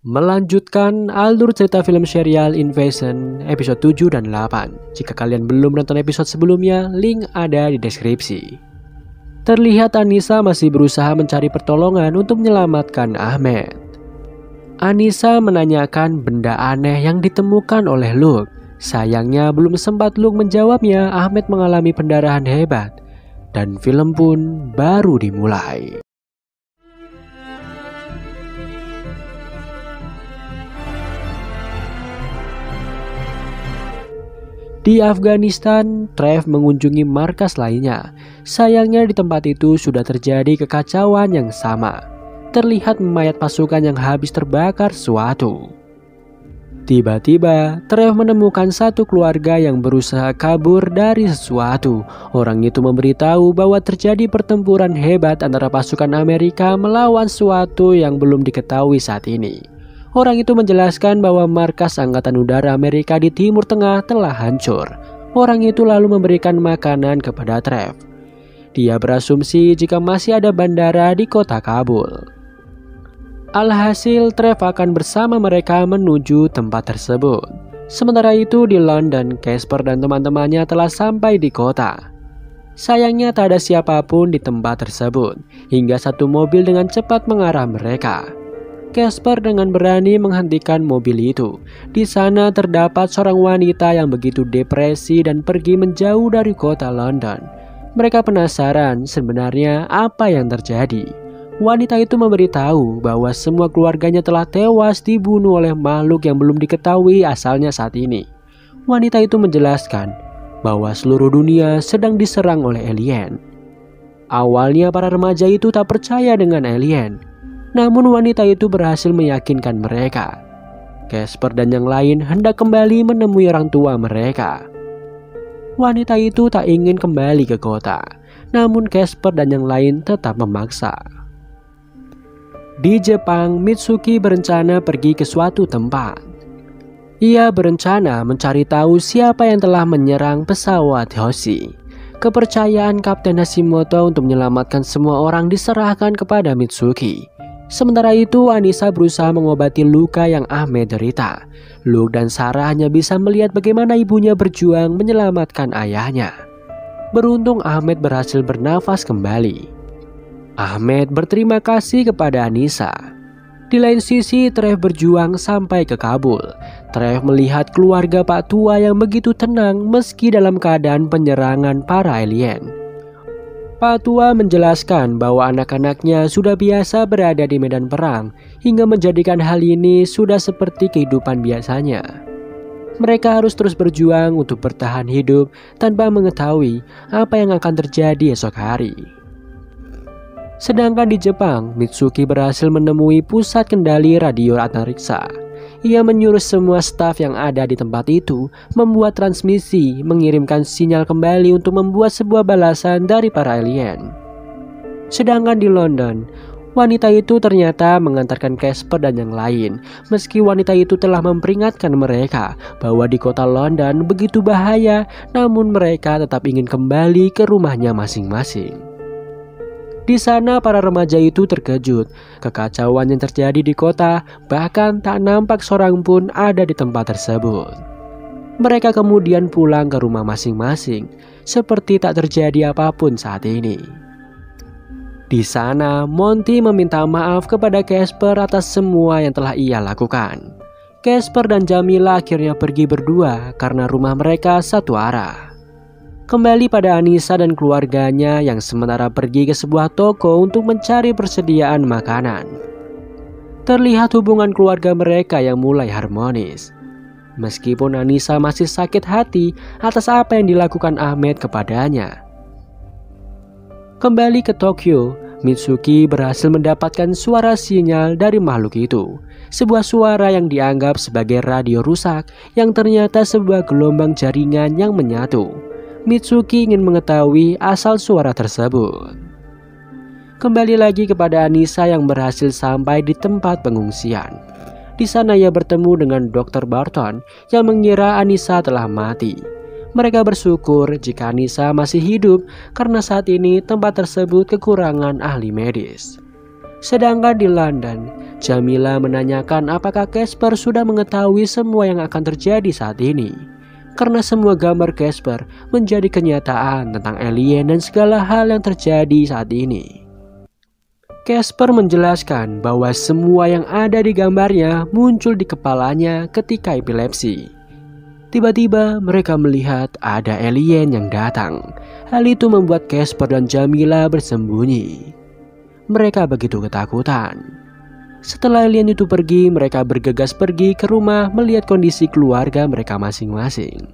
Melanjutkan alur cerita film serial Invasion episode 7 dan 8. Jika kalian belum nonton episode sebelumnya, link ada di deskripsi. Terlihat Anissa masih berusaha mencari pertolongan untuk menyelamatkan Ahmed. Anissa menanyakan benda aneh yang ditemukan oleh Luke. Sayangnya belum sempat Luke menjawabnya, Ahmed mengalami pendarahan hebat. Dan film pun baru dimulai. Di Afghanistan, Trev mengunjungi markas lainnya. Sayangnya di tempat itu sudah terjadi kekacauan yang sama. Terlihat mayat pasukan yang habis terbakar suatu. Tiba-tiba, Trev menemukan satu keluarga yang berusaha kabur dari sesuatu. Orang itu memberitahu bahwa terjadi pertempuran hebat antara pasukan Amerika melawan suatu yang belum diketahui saat ini. Orang itu menjelaskan bahwa markas Angkatan Udara Amerika di Timur Tengah telah hancur. Orang itu lalu memberikan makanan kepada Trev. Dia berasumsi jika masih ada bandara di kota Kabul. Alhasil, Trev akan bersama mereka menuju tempat tersebut. Sementara itu di London, Casper dan teman-temannya telah sampai di kota. Sayangnya tak ada siapapun di tempat tersebut, hingga satu mobil dengan cepat mengarah mereka. Casper dengan berani menghentikan mobil itu. Di sana terdapat seorang wanita yang begitu depresi dan pergi menjauh dari kota London. Mereka penasaran sebenarnya apa yang terjadi. Wanita itu memberitahu bahwa semua keluarganya telah tewas dibunuh oleh makhluk yang belum diketahui asalnya saat ini. Wanita itu menjelaskan bahwa seluruh dunia sedang diserang oleh alien. Awalnya para remaja itu tak percaya dengan alien. Namun wanita itu berhasil meyakinkan mereka. Casper dan yang lain hendak kembali menemui orang tua mereka. Wanita itu tak ingin kembali ke kota. Namun Casper dan yang lain tetap memaksa. Di Jepang, Mitsuki berencana pergi ke suatu tempat. Ia berencana mencari tahu siapa yang telah menyerang pesawat Hoshi. Kepercayaan Kapten Hashimoto untuk menyelamatkan semua orang diserahkan kepada Mitsuki. Sementara itu, Anissa berusaha mengobati luka yang Ahmed derita. Luke dan Sarah hanya bisa melihat bagaimana ibunya berjuang menyelamatkan ayahnya. Beruntung Ahmed berhasil bernafas kembali. Ahmed berterima kasih kepada Anissa. Di lain sisi, Trev berjuang sampai ke Kabul. Trev melihat keluarga Pak Tua yang begitu tenang meski dalam keadaan penyerangan para alien. Pak Tua menjelaskan bahwa anak-anaknya sudah biasa berada di medan perang hingga menjadikan hal ini sudah seperti kehidupan biasanya. Mereka harus terus berjuang untuk bertahan hidup tanpa mengetahui apa yang akan terjadi esok hari. Sedangkan di Jepang, Mitsuki berhasil menemui pusat kendali radio antariksa. Ia menyuruh semua staf yang ada di tempat itu membuat transmisi, mengirimkan sinyal kembali untuk membuat sebuah balasan dari para alien. Sedangkan di London, wanita itu ternyata mengantarkan Casper dan yang lain. Meski wanita itu telah memperingatkan mereka bahwa di kota London begitu bahaya, namun mereka tetap ingin kembali ke rumahnya masing-masing. Di sana para remaja itu terkejut. Kekacauan yang terjadi di kota bahkan tak nampak seorang pun ada di tempat tersebut. Mereka kemudian pulang ke rumah masing-masing seperti tak terjadi apapun saat ini. Di sana Monty meminta maaf kepada Casper atas semua yang telah ia lakukan. Casper dan Jamila akhirnya pergi berdua karena rumah mereka satu arah. Kembali pada Anissa dan keluarganya yang sementara pergi ke sebuah toko untuk mencari persediaan makanan. Terlihat hubungan keluarga mereka yang mulai harmonis. Meskipun Anissa masih sakit hati atas apa yang dilakukan Ahmed kepadanya. Kembali ke Tokyo, Mitsuki berhasil mendapatkan suara sinyal dari makhluk itu. Sebuah suara yang dianggap sebagai radio rusak yang ternyata sebuah gelombang jaringan yang menyatu. Mitsuki ingin mengetahui asal suara tersebut. Kembali lagi kepada Anissa yang berhasil sampai di tempat pengungsian. Di sana ia bertemu dengan Dr. Barton yang mengira Anissa telah mati. Mereka bersyukur jika Anissa masih hidup karena saat ini tempat tersebut kekurangan ahli medis. Sedangkan di London, Jamila menanyakan apakah Casper sudah mengetahui semua yang akan terjadi saat ini. Karena semua gambar Casper menjadi kenyataan tentang alien dan segala hal yang terjadi saat ini. Casper menjelaskan bahwa semua yang ada di gambarnya muncul di kepalanya ketika epilepsi. Tiba-tiba mereka melihat ada alien yang datang. Hal itu membuat Casper dan Jamila bersembunyi. Mereka begitu ketakutan. Setelah alien itu pergi, mereka bergegas pergi ke rumah melihat kondisi keluarga mereka masing-masing.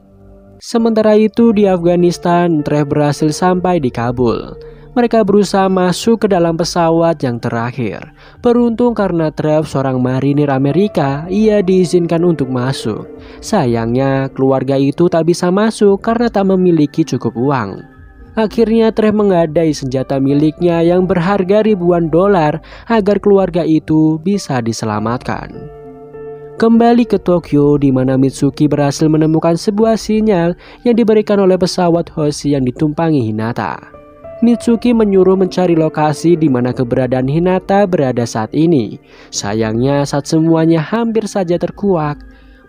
Sementara itu di Afghanistan, Trev berhasil sampai di Kabul. Mereka berusaha masuk ke dalam pesawat yang terakhir. Beruntung karena Trev seorang marinir Amerika, ia diizinkan untuk masuk. Sayangnya keluarga itu tak bisa masuk karena tak memiliki cukup uang. Akhirnya Trev menggadai senjata miliknya yang berharga ribuan dolar agar keluarga itu bisa diselamatkan. Kembali ke Tokyo di mana Mitsuki berhasil menemukan sebuah sinyal yang diberikan oleh pesawat Hoshi yang ditumpangi Hinata. Mitsuki menyuruh mencari lokasi di mana keberadaan Hinata berada saat ini. Sayangnya saat semuanya hampir saja terkuak,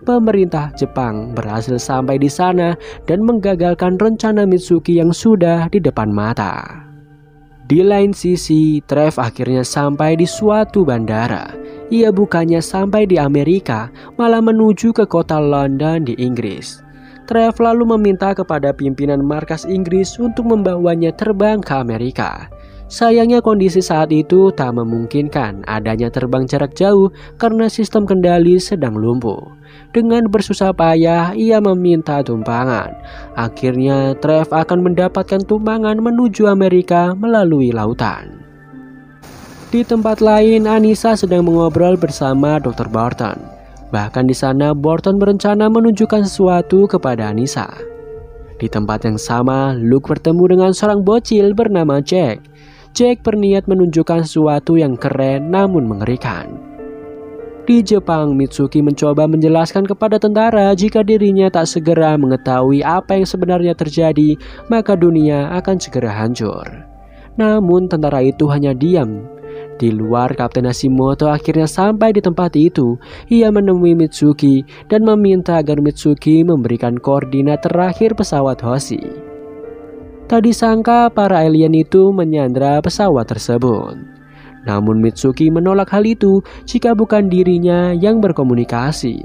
pemerintah Jepang berhasil sampai di sana dan menggagalkan rencana Mitsuki yang sudah di depan mata. Di lain sisi, Trev akhirnya sampai di suatu bandara. Ia bukannya sampai di Amerika, malah menuju ke kota London di Inggris. Trev lalu meminta kepada pimpinan markas Inggris untuk membawanya terbang ke Amerika. Sayangnya kondisi saat itu tak memungkinkan adanya terbang jarak jauh karena sistem kendali sedang lumpuh. Dengan bersusah payah ia meminta tumpangan. Akhirnya Trev akan mendapatkan tumpangan menuju Amerika melalui lautan. Di tempat lain, Anissa sedang mengobrol bersama Dr. Barton. Bahkan di sana Barton berencana menunjukkan sesuatu kepada Anissa. Di tempat yang sama, Luke bertemu dengan seorang bocil bernama Jack. Jack berniat menunjukkan sesuatu yang keren namun mengerikan. Di Jepang, Mitsuki mencoba menjelaskan kepada tentara jika dirinya tak segera mengetahui apa yang sebenarnya terjadi, maka dunia akan segera hancur. Namun tentara itu hanya diam. Di luar, Kapten Hashimoto akhirnya sampai di tempat itu. Ia menemui Mitsuki dan meminta agar Mitsuki memberikan koordinat terakhir pesawat Hoshi. Tak disangka para alien itu menyandra pesawat tersebut. Namun Mitsuki menolak hal itu jika bukan dirinya yang berkomunikasi.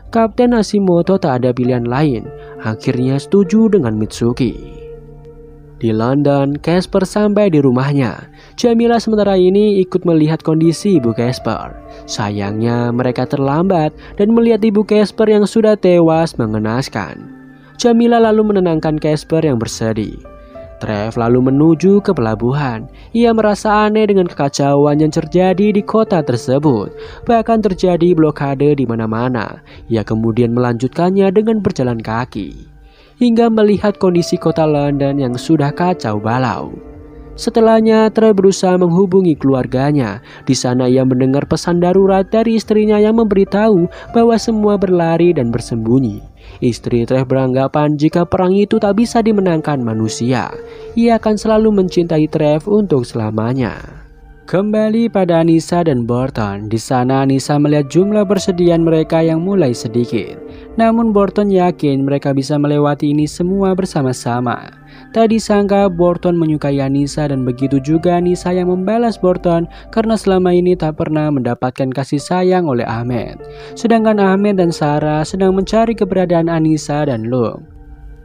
Kapten Hashimoto tak ada pilihan lain, akhirnya setuju dengan Mitsuki. Di London, Casper sampai di rumahnya. Jamila sementara ini ikut melihat kondisi ibu Casper. Sayangnya mereka terlambat dan melihat ibu Casper yang sudah tewas mengenaskan. Jamila lalu menenangkan Casper yang bersedih. Trev lalu menuju ke pelabuhan. Ia merasa aneh dengan kekacauan yang terjadi di kota tersebut. Bahkan terjadi blokade di mana-mana. Ia kemudian melanjutkannya dengan berjalan kaki hingga melihat kondisi kota London yang sudah kacau balau. Setelahnya, Trev berusaha menghubungi keluarganya. Di sana ia mendengar pesan darurat dari istrinya yang memberitahu bahwa semua berlari dan bersembunyi. Istri Trev beranggapan jika perang itu tak bisa dimenangkan manusia, ia akan selalu mencintai Trev untuk selamanya. Kembali pada Anissa dan Barton. Di sana Anissa melihat jumlah persediaan mereka yang mulai sedikit. Namun Barton yakin mereka bisa melewati ini semua bersama-sama. Tak disangka Barton menyukai Anissa dan begitu juga Anissa yang membalas Barton karena selama ini tak pernah mendapatkan kasih sayang oleh Ahmed. Sedangkan Ahmed dan Sarah sedang mencari keberadaan Anissa dan Luke.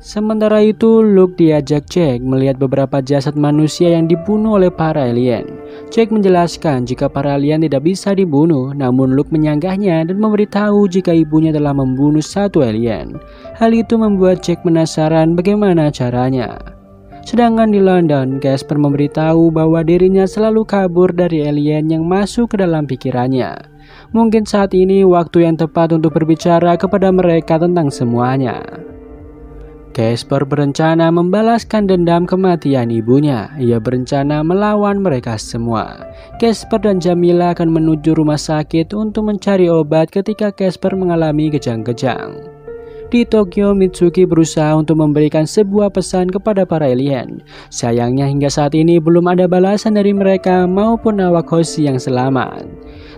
Sementara itu, Luke diajak Jack melihat beberapa jasad manusia yang dibunuh oleh para alien. Jack menjelaskan jika para alien tidak bisa dibunuh, namun Luke menyanggahnya dan memberitahu jika ibunya telah membunuh satu alien. Hal itu membuat Jack penasaran bagaimana caranya. Sedangkan di London, Casper memberitahu bahwa dirinya selalu kabur dari alien yang masuk ke dalam pikirannya. Mungkin saat ini waktu yang tepat untuk berbicara kepada mereka tentang semuanya. Casper berencana membalaskan dendam kematian ibunya. Ia berencana melawan mereka semua. Casper dan Jamila akan menuju rumah sakit untuk mencari obat ketika Casper mengalami kejang-kejang. Di Tokyo, Mitsuki berusaha untuk memberikan sebuah pesan kepada para alien. Sayangnya hingga saat ini belum ada balasan dari mereka maupun awak Hoshi yang selamat.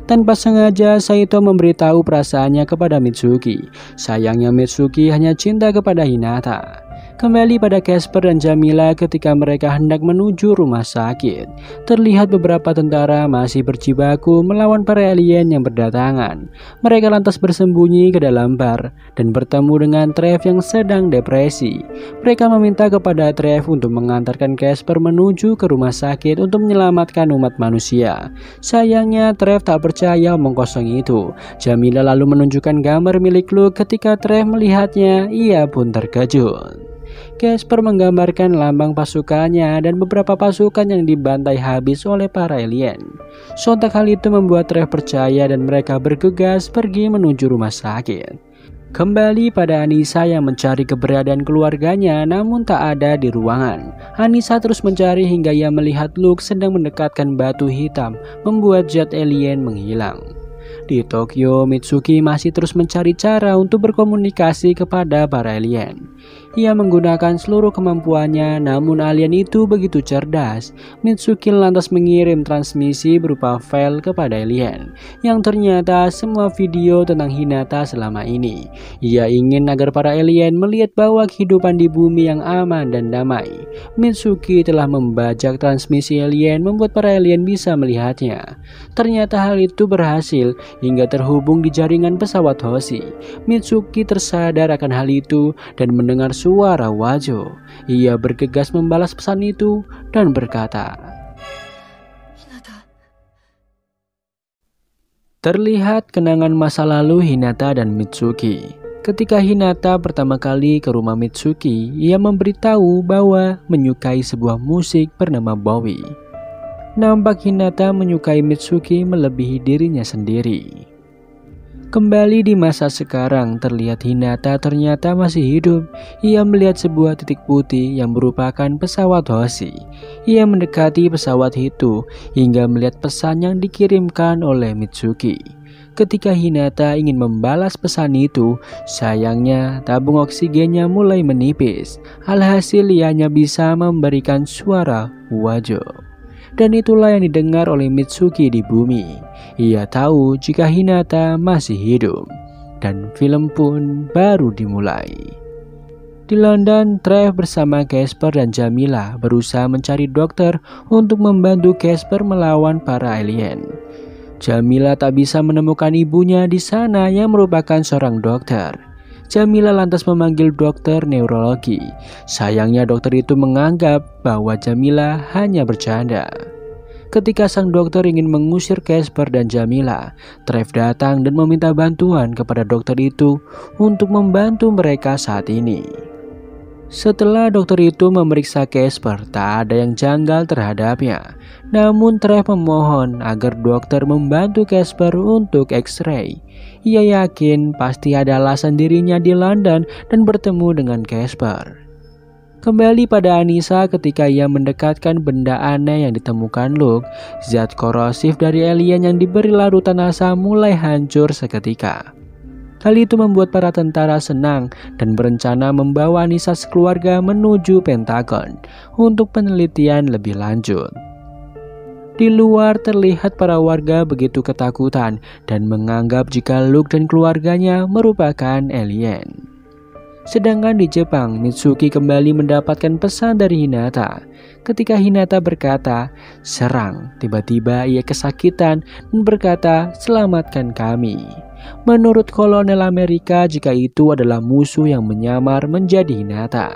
Tanpa sengaja, Saito memberitahu perasaannya kepada Mitsuki. Sayangnya Mitsuki hanya cinta kepada Hinata. Kembali pada Casper dan Jamila ketika mereka hendak menuju rumah sakit. Terlihat beberapa tentara masih berjibaku melawan para alien yang berdatangan. Mereka lantas bersembunyi ke dalam bar dan bertemu dengan Trev yang sedang depresi. Mereka meminta kepada Trev untuk mengantarkan Casper menuju ke rumah sakit untuk menyelamatkan umat manusia. Sayangnya Trev tak percaya omong kosong itu. Jamila lalu menunjukkan gambar milik Luke. Ketika Trev melihatnya, ia pun terkejut. Casper menggambarkan lambang pasukannya dan beberapa pasukan yang dibantai habis oleh para alien. Sontak hal itu membuat Trev percaya dan mereka bergegas pergi menuju rumah sakit. Kembali pada Anissa yang mencari keberadaan keluarganya namun tak ada di ruangan. Anissa terus mencari hingga ia melihat Luke sedang mendekatkan batu hitam membuat zat alien menghilang. Di Tokyo, Mitsuki masih terus mencari cara untuk berkomunikasi kepada para alien. Ia menggunakan seluruh kemampuannya, namun alien itu begitu cerdas. Mitsuki lantas mengirim transmisi berupa file kepada alien, yang ternyata semua video tentang Hinata selama ini. Ia ingin agar para alien melihat bahwa kehidupan di bumi yang aman dan damai. Mitsuki telah membajak transmisi alien membuat para alien bisa melihatnya. Ternyata hal itu berhasil hingga terhubung di jaringan pesawat Hoshi. Mitsuki tersadar akan hal itu dan mendengar suara Wajo. Ia bergegas membalas pesan itu dan berkata, Hinata. Terlihat kenangan masa lalu Hinata dan Mitsuki. Ketika Hinata pertama kali ke rumah Mitsuki, ia memberitahu bahwa menyukai sebuah musik bernama Bowie. Nampak Hinata menyukai Mitsuki melebihi dirinya sendiri. Kembali di masa sekarang, terlihat Hinata ternyata masih hidup. Ia melihat sebuah titik putih yang merupakan pesawat Hoshi. Ia mendekati pesawat itu hingga melihat pesan yang dikirimkan oleh Mitsuki. Ketika Hinata ingin membalas pesan itu, sayangnya tabung oksigennya mulai menipis. Alhasil ia hanya bisa memberikan suara Wajo. Dan itulah yang didengar oleh Mitsuki di bumi. Ia tahu jika Hinata masih hidup. Dan film pun baru dimulai. Di London, Trev bersama Casper dan Jamila berusaha mencari dokter untuk membantu Casper melawan para alien. Jamila tak bisa menemukan ibunya di sana yang merupakan seorang dokter. Jamila lantas memanggil dokter neurologi. Sayangnya dokter itu menganggap bahwa Jamila hanya bercanda. Ketika sang dokter ingin mengusir Casper dan Jamila, Trev datang dan meminta bantuan kepada dokter itu untuk membantu mereka saat ini. Setelah dokter itu memeriksa Casper, tak ada yang janggal terhadapnya. Namun Trev memohon agar dokter membantu Casper untuk X-ray. Ia yakin pasti ada alasan dirinya di London dan bertemu dengan Casper. Kembali pada Anissa ketika ia mendekatkan benda aneh yang ditemukan Luke, zat korosif dari alien yang diberi larutan asam mulai hancur seketika. Hal itu membuat para tentara senang dan berencana membawa Anissa sekeluarga menuju Pentagon untuk penelitian lebih lanjut. Di luar terlihat para warga begitu ketakutan dan menganggap jika Luke dan keluarganya merupakan alien. Sedangkan di Jepang, Mitsuki kembali mendapatkan pesan dari Hinata. Ketika Hinata berkata, "Serang," tiba-tiba ia kesakitan dan berkata, "Selamatkan kami." Menurut kolonel Amerika, jika itu adalah musuh yang menyamar menjadi Hinata.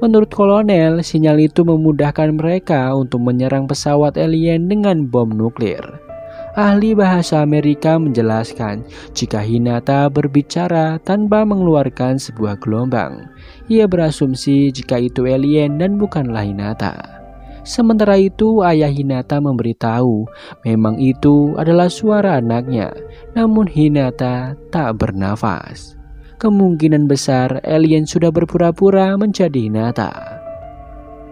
Menurut kolonel, sinyal itu memudahkan mereka untuk menyerang pesawat alien dengan bom nuklir. Ahli bahasa Amerika menjelaskan jika Hinata berbicara tanpa mengeluarkan sebuah gelombang. Ia berasumsi jika itu alien dan bukanlah Hinata. Sementara itu, ayah Hinata memberitahu memang itu adalah suara anaknya, namun Hinata tak bernafas. Kemungkinan besar alien sudah berpura-pura menjadi Hinata.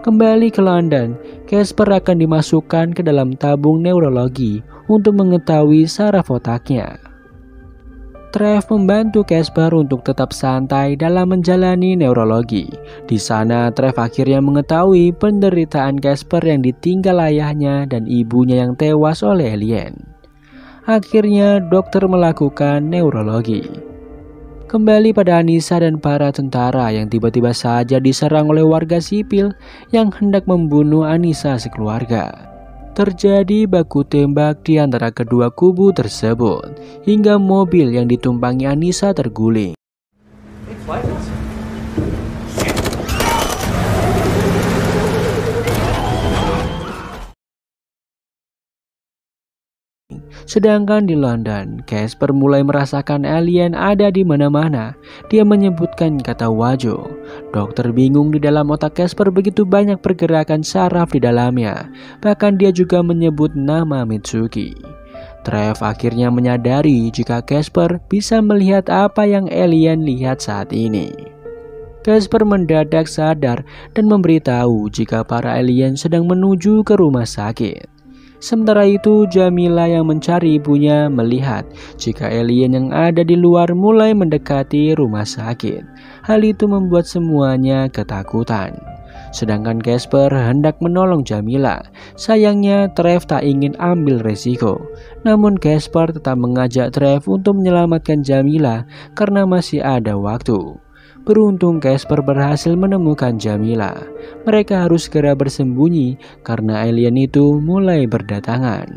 Kembali ke London, Casper akan dimasukkan ke dalam tabung neurologi untuk mengetahui saraf otaknya. Trev membantu Casper untuk tetap santai dalam menjalani neurologi. Di sana Trev akhirnya mengetahui penderitaan Casper yang ditinggal ayahnya dan ibunya yang tewas oleh alien. Akhirnya dokter melakukan neurologi. Kembali pada Anissa dan para tentara yang tiba-tiba saja diserang oleh warga sipil yang hendak membunuh Anissa sekeluarga. Terjadi baku tembak di antara kedua kubu tersebut, hingga mobil yang ditumpangi Anissa terguling. Sedangkan di London, Casper mulai merasakan alien ada di mana-mana. Dia menyebutkan kata wajo. Dokter bingung, di dalam otak Casper begitu banyak pergerakan saraf di dalamnya. Bahkan dia juga menyebut nama Mitsuki. Trev akhirnya menyadari jika Casper bisa melihat apa yang alien lihat saat ini. Casper mendadak sadar dan memberitahu jika para alien sedang menuju ke rumah sakit. Sementara itu, Jamila yang mencari ibunya melihat jika alien yang ada di luar mulai mendekati rumah sakit. Hal itu membuat semuanya ketakutan. Sedangkan Casper hendak menolong Jamila. Sayangnya Trev tak ingin ambil resiko. Namun Casper tetap mengajak Trev untuk menyelamatkan Jamila karena masih ada waktu. Beruntung Casper berhasil menemukan Jamila. Mereka harus segera bersembunyi karena alien itu mulai berdatangan.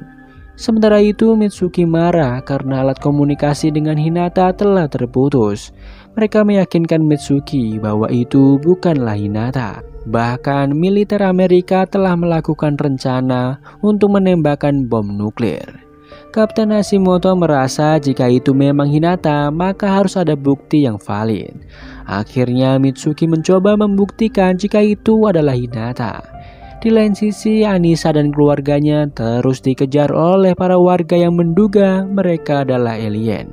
Sementara itu Mitsuki marah karena alat komunikasi dengan Hinata telah terputus. Mereka meyakinkan Mitsuki bahwa itu bukanlah Hinata. Bahkan militer Amerika telah melakukan rencana untuk menembakkan bom nuklir. Kapten Hashimoto merasa jika itu memang Hinata, maka harus ada bukti yang valid. Akhirnya Mitsuki mencoba membuktikan jika itu adalah Hinata. Di lain sisi, Anissa dan keluarganya terus dikejar oleh para warga yang menduga mereka adalah alien.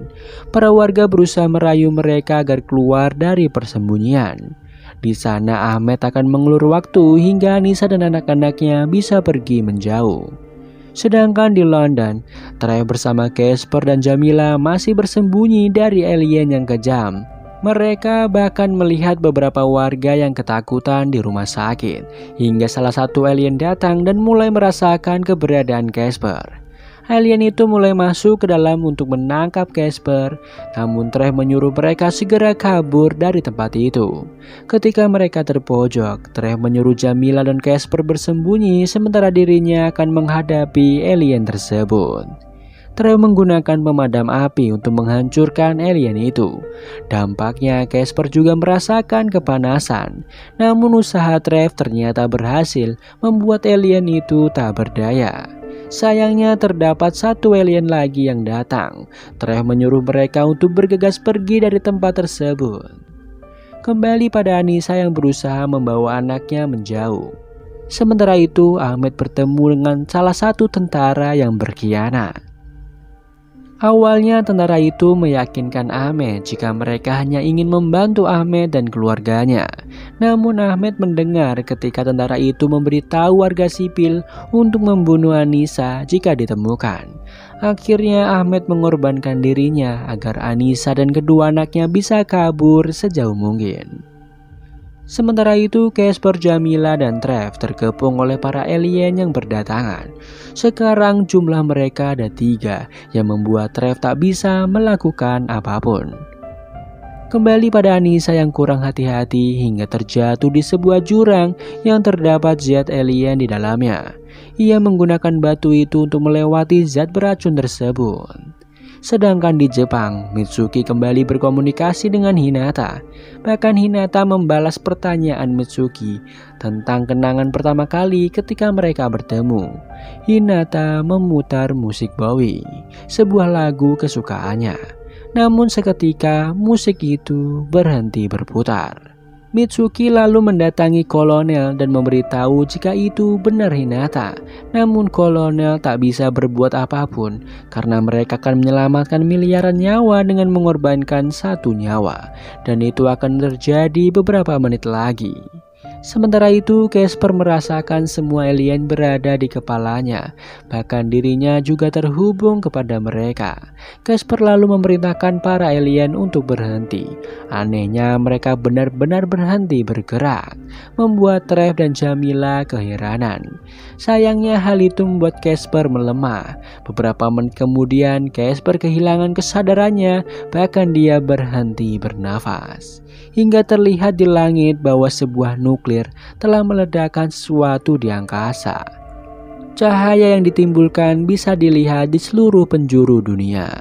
Para warga berusaha merayu mereka agar keluar dari persembunyian. Di sana Ahmed akan mengulur waktu hingga Anissa dan anak-anaknya bisa pergi menjauh. Sedangkan di London, Trev bersama Casper dan Jamila masih bersembunyi dari alien yang kejam. Mereka bahkan melihat beberapa warga yang ketakutan di rumah sakit, hingga salah satu alien datang dan mulai merasakan keberadaan Casper. Alien itu mulai masuk ke dalam untuk menangkap Casper, namun Trev menyuruh mereka segera kabur dari tempat itu. Ketika mereka terpojok, Trev menyuruh Jamila dan Casper bersembunyi sementara dirinya akan menghadapi alien tersebut. Trev menggunakan pemadam api untuk menghancurkan alien itu. Dampaknya Casper juga merasakan kepanasan, namun usaha Trev ternyata berhasil membuat alien itu tak berdaya. Sayangnya terdapat satu alien lagi yang datang. Trev menyuruh mereka untuk bergegas pergi dari tempat tersebut. Kembali pada Anissa yang berusaha membawa anaknya menjauh. Sementara itu Ahmed bertemu dengan salah satu tentara yang berkhianat. Awalnya tentara itu meyakinkan Ahmed jika mereka hanya ingin membantu Ahmed dan keluarganya. Namun Ahmed mendengar ketika tentara itu memberitahu warga sipil untuk membunuh Anissa jika ditemukan. Akhirnya Ahmed mengorbankan dirinya agar Anissa dan kedua anaknya bisa kabur sejauh mungkin. Sementara itu Casper, Jamila, dan Trev terkepung oleh para alien yang berdatangan. Sekarang jumlah mereka ada 3 yang membuat Trev tak bisa melakukan apapun. Kembali pada Anissa yang kurang hati-hati hingga terjatuh di sebuah jurang yang terdapat zat alien di dalamnya. Ia menggunakan batu itu untuk melewati zat beracun tersebut. Sedangkan di Jepang, Mitsuki kembali berkomunikasi dengan Hinata. Bahkan Hinata membalas pertanyaan Mitsuki tentang kenangan pertama kali ketika mereka bertemu. Hinata memutar musik Bowie, sebuah lagu kesukaannya. Namun seketika musik itu berhenti berputar. Mitsuki lalu mendatangi kolonel dan memberitahu jika itu benar Hinata. Namun kolonel tak bisa berbuat apapun karena mereka akan menyelamatkan miliaran nyawa dengan mengorbankan 1 nyawa. Dan itu akan terjadi beberapa menit lagi. Sementara itu, Casper merasakan semua alien berada di kepalanya, bahkan dirinya juga terhubung kepada mereka. Casper lalu memerintahkan para alien untuk berhenti. Anehnya, mereka benar-benar berhenti bergerak, membuat Trev dan Jamila keheranan. Sayangnya, hal itu membuat Casper melemah. Beberapa menit kemudian, Casper kehilangan kesadarannya, bahkan dia berhenti bernafas. Hingga terlihat di langit bahwa sebuah nuklir telah meledakkan sesuatu di angkasa. Cahaya yang ditimbulkan bisa dilihat di seluruh penjuru dunia.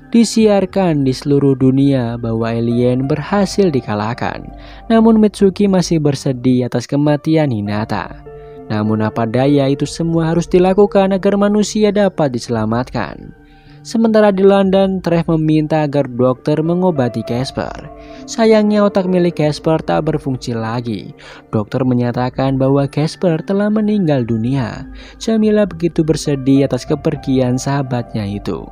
Disiarkan di seluruh dunia bahwa alien berhasil dikalahkan. Namun Mitsuki masih bersedih atas kematian Hinata. Namun apa daya, itu semua harus dilakukan agar manusia dapat diselamatkan. Sementara di London, Trev meminta agar dokter mengobati Casper. Sayangnya otak milik Casper tak berfungsi lagi. Dokter menyatakan bahwa Casper telah meninggal dunia. Jamila begitu bersedih atas kepergian sahabatnya itu.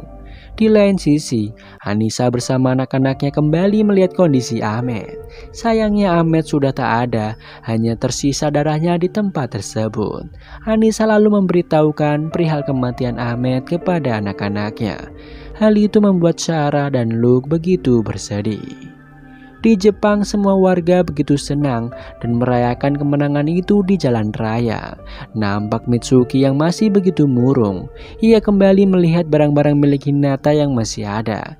Di lain sisi, Anissa bersama anak-anaknya kembali melihat kondisi Ahmed. Sayangnya Ahmed sudah tak ada, hanya tersisa darahnya di tempat tersebut. Anissa lalu memberitahukan perihal kematian Ahmed kepada anak-anaknya. Hal itu membuat Sarah dan Luke begitu bersedih. Di Jepang, semua warga begitu senang dan merayakan kemenangan itu di jalan raya. Nampak Mitsuki yang masih begitu murung. Ia kembali melihat barang-barang milik Hinata yang masih ada.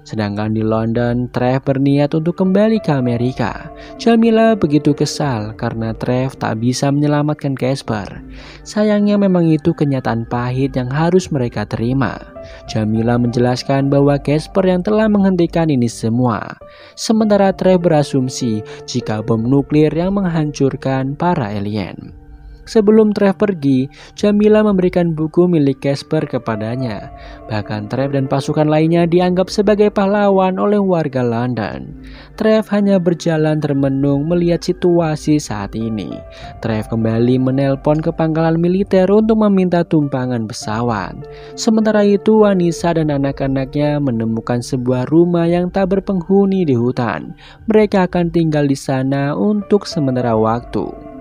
Sedangkan di London, Trev berniat untuk kembali ke Amerika. Jamila begitu kesal karena Trev tak bisa menyelamatkan Casper. Sayangnya memang itu kenyataan pahit yang harus mereka terima. Jamila menjelaskan bahwa Casper yang telah menghentikan ini semua. Sementara Trev berasumsi jika bom nuklir yang menghancurkan para alien. Sebelum Trev pergi, Jamila memberikan buku milik Casper kepadanya. Bahkan Trev dan pasukan lainnya dianggap sebagai pahlawan oleh warga London. Trev hanya berjalan termenung melihat situasi saat ini. Trev kembali menelpon ke pangkalan militer untuk meminta tumpangan pesawat. Sementara itu, Anissa dan anak-anaknya menemukan sebuah rumah yang tak berpenghuni di hutan. Mereka akan tinggal di sana untuk sementara waktu.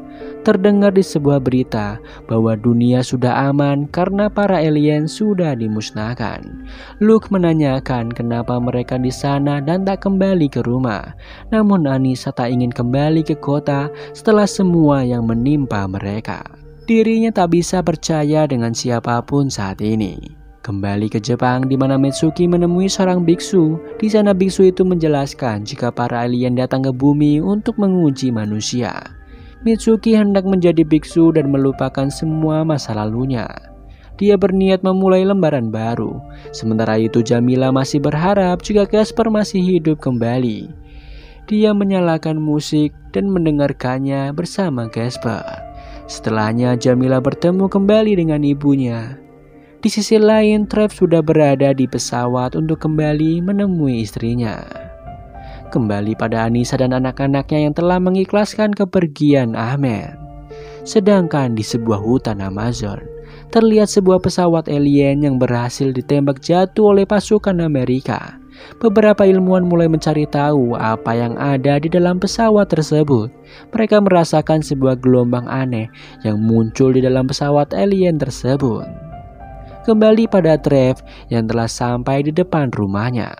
Terdengar di sebuah berita bahwa dunia sudah aman karena para alien sudah dimusnahkan. Luke menanyakan kenapa mereka di sana dan tak kembali ke rumah. Namun Anissa tak ingin kembali ke kota setelah semua yang menimpa mereka. Dirinya tak bisa percaya dengan siapapun saat ini. Kembali ke Jepang di mana Mitsuki menemui seorang biksu. Di sana biksu itu menjelaskan jika para alien datang ke bumi untuk menguji manusia. Mitsuki hendak menjadi biksu dan melupakan semua masa lalunya. Dia berniat memulai lembaran baru. Sementara itu Jamila masih berharap jika Casper masih hidup kembali. Dia menyalakan musik dan mendengarkannya bersama Casper. Setelahnya Jamila bertemu kembali dengan ibunya. Di sisi lain, Trev sudah berada di pesawat untuk kembali menemui istrinya. Kembali pada Anissa dan anak-anaknya yang telah mengikhlaskan kepergian Ahmed. Sedangkan di sebuah hutan Amazon, terlihat sebuah pesawat alien yang berhasil ditembak jatuh oleh pasukan Amerika. Beberapa ilmuwan mulai mencari tahu apa yang ada di dalam pesawat tersebut. Mereka merasakan sebuah gelombang aneh yang muncul di dalam pesawat alien tersebut. Kembali pada Trev yang telah sampai di depan rumahnya.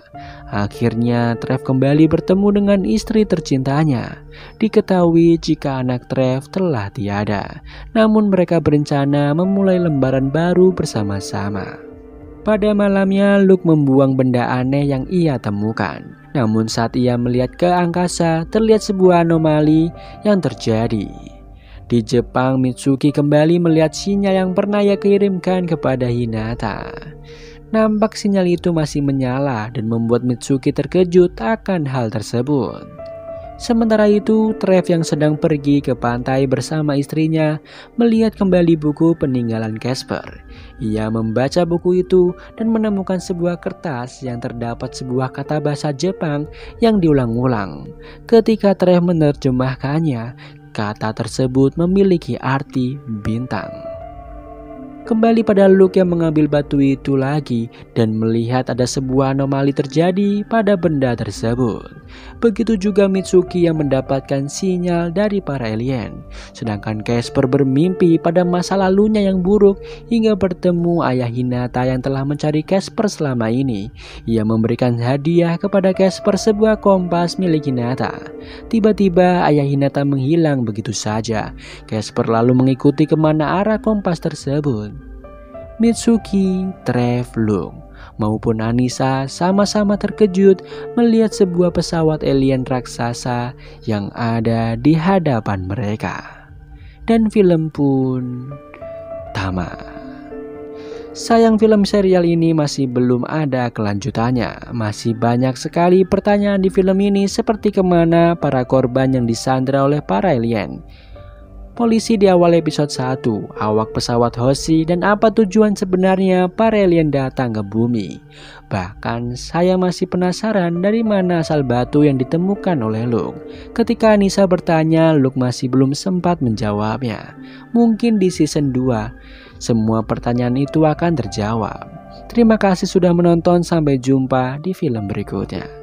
Akhirnya Trev kembali bertemu dengan istri tercintanya. Diketahui jika anak Trev telah tiada, namun mereka berencana memulai lembaran baru bersama-sama. Pada malamnya Luke membuang benda aneh yang ia temukan. Namun saat ia melihat ke angkasa, terlihat sebuah anomali yang terjadi. Di Jepang, Mitsuki kembali melihat sinyal yang pernah ia kirimkan kepada Hinata. Nampak sinyal itu masih menyala dan membuat Mitsuki terkejut akan hal tersebut. Sementara itu, Trev yang sedang pergi ke pantai bersama istrinya melihat kembali buku peninggalan Casper. Ia membaca buku itu dan menemukan sebuah kertas yang terdapat sebuah kata bahasa Jepang yang diulang-ulang. Ketika Trev menerjemahkannya, kata tersebut memiliki arti bintang. Kembali pada Luke yang mengambil batu itu lagi dan melihat ada sebuah anomali terjadi pada benda tersebut. Begitu juga Mitsuki yang mendapatkan sinyal dari para alien. Sedangkan Casper bermimpi pada masa lalunya yang buruk hingga bertemu ayah Hinata yang telah mencari Casper selama ini. Ia memberikan hadiah kepada Casper sebuah kompas milik Hinata. Tiba-tiba ayah Hinata menghilang begitu saja. Casper lalu mengikuti kemana arah kompas tersebut. Mitsuki, Lung maupun Anissa sama-sama terkejut melihat sebuah pesawat alien raksasa yang ada di hadapan mereka. Dan film pun tamat. Sayang film serial ini masih belum ada kelanjutannya. Masih banyak sekali pertanyaan di film ini, seperti kemana para korban yang disandra oleh para alien. Polisi di awal episode 1, awak pesawat Hoshi, dan apa tujuan sebenarnya para alien datang ke bumi. Bahkan saya masih penasaran dari mana asal batu yang ditemukan oleh Luke. Ketika Anissa bertanya, Luke masih belum sempat menjawabnya. Mungkin di season 2 semua pertanyaan itu akan terjawab. Terima kasih sudah menonton, sampai jumpa di film berikutnya.